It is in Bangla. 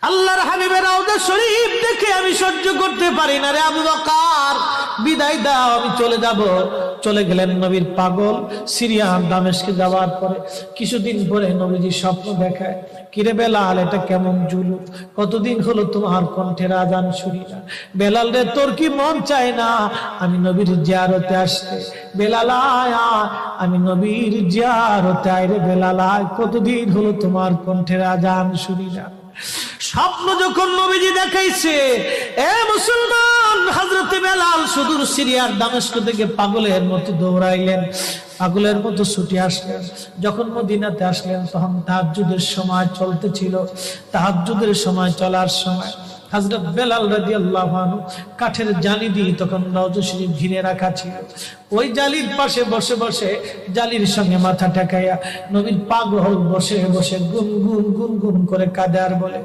আল্লাহর হাবিবের রওজা শরীফ দেখে আমি সহ্য করতে পারি না রে আবু বকর, বিদায় দাও, আমি চলে যাব। চলে গেলেন নবীর পাগল। সিরিয়া দামেস্কে যাওয়ার পরে কিছুদিন পরে নবীজি স্বপ্ন দেখায়, কিরে বেলাল, এটা কেমন জুলুম, কতদিন হলো তোমার কণ্ঠের আজান শুনি না। বেলাল রে, তোর কি মন চায় না আমি নবীর জিয়ারতে আসতে? বেলাল আয়, আমি নবীর জিয়ারতে আয় রে বেলাল আয়, কতদিন হলো তোমার কণ্ঠের আজান শুনি না। স্বপ্ন যখন নবীজি দেখাইছে, এ মুসলমান, হযরতে বেলাল সুদূর সিরিয়ার দামেস্ক থেকে পাগলের মতো দৌড়াইলেন, পাগলের মতো ছুটে আসলেন। যখন মদিনাতে আসলেন তখন তাহাজ্জুদের সময় চলতেছিল। তাহাজ্জুদের সময় চলার সময় হযরত বেলাল রাদিয়াল্লাহু আনহু কাঠের জালি দিয়ে তখন রওজা শরীফ ঘিরে রাখা ছিল। ওই জালির পাশে বসে বসে জালির সঙ্গে মাথা ঠেকাইয়া নবীর পাগল বসে বসে গুনগুন গুনগুন করে কাঁদে আর বলে,